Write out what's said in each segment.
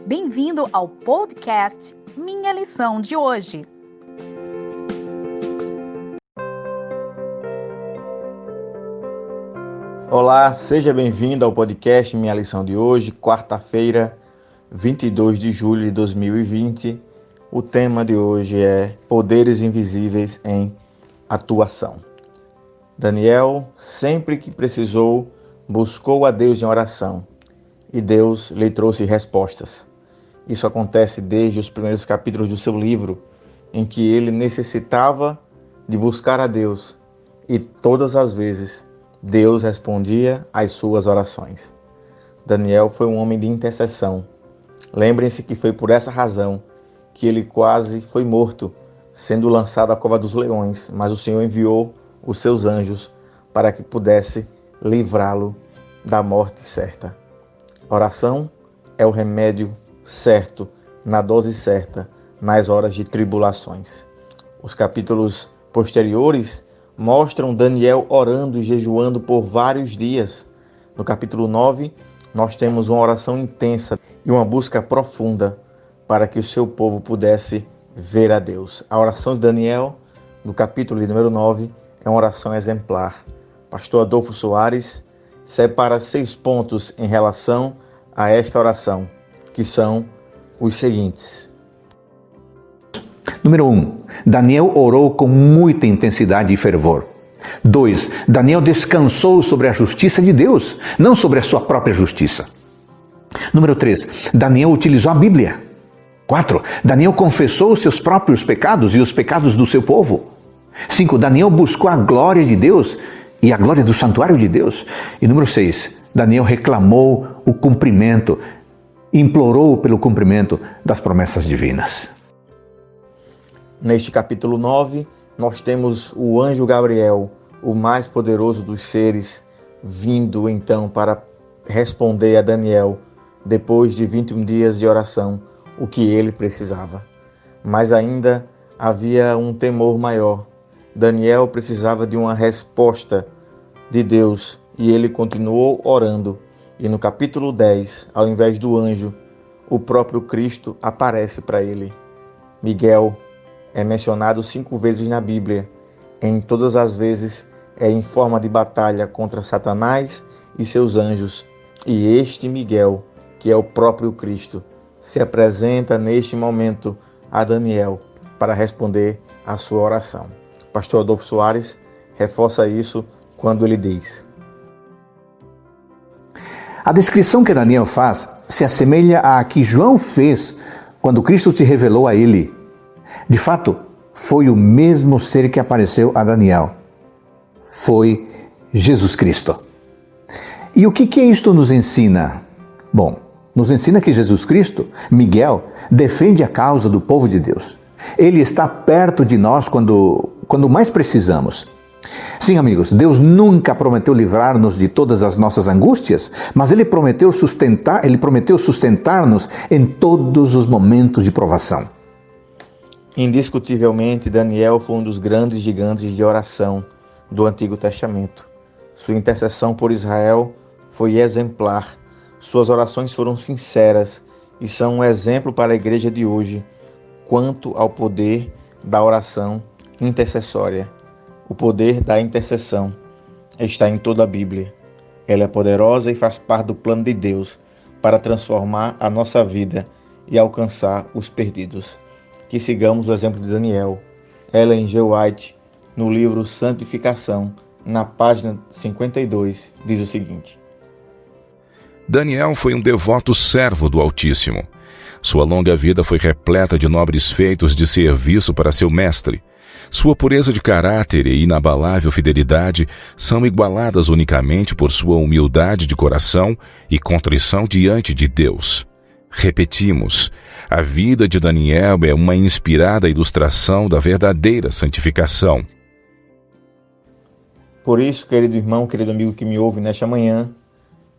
Bem-vindo ao podcast Minha Lição de Hoje. Olá, seja bem-vindo ao podcast Minha Lição de Hoje, quarta-feira, 22 de julho de 2020. O tema de hoje é Poderes Invisíveis em Atuação. Daniel, sempre que precisou, buscou a Deus em oração e Deus lhe trouxe respostas. Isso acontece desde os primeiros capítulos do seu livro, em que ele necessitava de buscar a Deus e todas as vezes Deus respondia às suas orações. Daniel foi um homem de intercessão. Lembrem-se que foi por essa razão que ele quase foi morto, sendo lançado à cova dos leões, mas o Senhor enviou os seus anjos para que pudesse livrá-lo da morte certa. A oração é o remédio certo, na dose certa, nas horas de tribulações. Os capítulos posteriores mostram Daniel orando e jejuando por vários dias. No capítulo 9, nós temos uma oração intensa e uma busca profunda para que o seu povo pudesse ver a Deus. A oração de Daniel, no capítulo de número 9, é uma oração exemplar. Pastor Adolfo Soares separa 6 pontos em relação a esta oração, que são os seguintes. Número 1. Daniel orou com muita intensidade e fervor. 2. Daniel descansou sobre a justiça de Deus, não sobre a sua própria justiça. Número 3. Daniel utilizou a Bíblia. 4. Daniel confessou os seus próprios pecados e os pecados do seu povo. 5. Daniel buscou a glória de Deus e a glória do santuário de Deus. E número 6. Daniel reclamou o cumprimento, implorou pelo cumprimento das promessas divinas. Neste capítulo 9, nós temos o anjo Gabriel, o mais poderoso dos seres, vindo então para responder a Daniel, depois de 21 dias de oração, o que ele precisava. Mas ainda havia um temor maior. Daniel precisava de uma resposta de Deus e ele continuou orando. E no capítulo 10, ao invés do anjo, o próprio Cristo aparece para ele. Miguel é mencionado 5 vezes na Bíblia. Em todas as vezes é em forma de batalha contra Satanás e seus anjos. E este Miguel, que é o próprio Cristo, se apresenta neste momento a Daniel para responder à sua oração. Pastor Adolfo Soares reforça isso quando ele diz: A descrição que Daniel faz se assemelha à que João fez quando Cristo se revelou a ele. De fato, foi o mesmo ser que apareceu a Daniel. Foi Jesus Cristo. E o que isto nos ensina? Bom, nos ensina que Jesus Cristo, Miguel, defende a causa do povo de Deus. Ele está perto de nós quando mais precisamos. Sim, amigos, Deus nunca prometeu livrar-nos de todas as nossas angústias, mas Ele prometeu sustentar-nos em todos os momentos de provação. Indiscutivelmente, Daniel foi um dos grandes gigantes de oração do Antigo Testamento. Sua intercessão por Israel foi exemplar. Suas orações foram sinceras e são um exemplo para a igreja de hoje quanto ao poder da oração intercessória. O poder da intercessão está em toda a Bíblia. Ela é poderosa e faz parte do plano de Deus para transformar a nossa vida e alcançar os perdidos. Que sigamos o exemplo de Daniel. Ellen G. White, no livro Santificação, na página 52, diz o seguinte: Daniel foi um devoto servo do Altíssimo. Sua longa vida foi repleta de nobres feitos de serviço para seu mestre. Sua pureza de caráter e inabalável fidelidade são igualadas unicamente por sua humildade de coração e contrição diante de Deus. Repetimos, a vida de Daniel é uma inspirada ilustração da verdadeira santificação. Por isso, querido irmão, querido amigo que me ouve nesta manhã,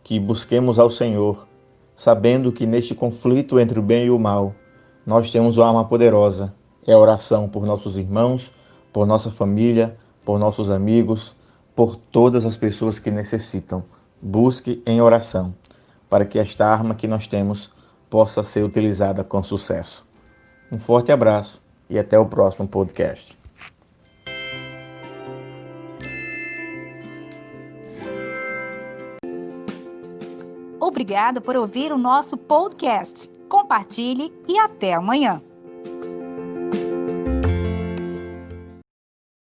que busquemos ao Senhor, sabendo que neste conflito entre o bem e o mal, nós temos uma arma poderosa. É a oração por nossos irmãos, por nossa família, por nossos amigos, por todas as pessoas que necessitam. Busque em oração, para que esta arma que nós temos possa ser utilizada com sucesso. Um forte abraço e até o próximo podcast. Obrigado por ouvir o nosso podcast. Compartilhe e até amanhã.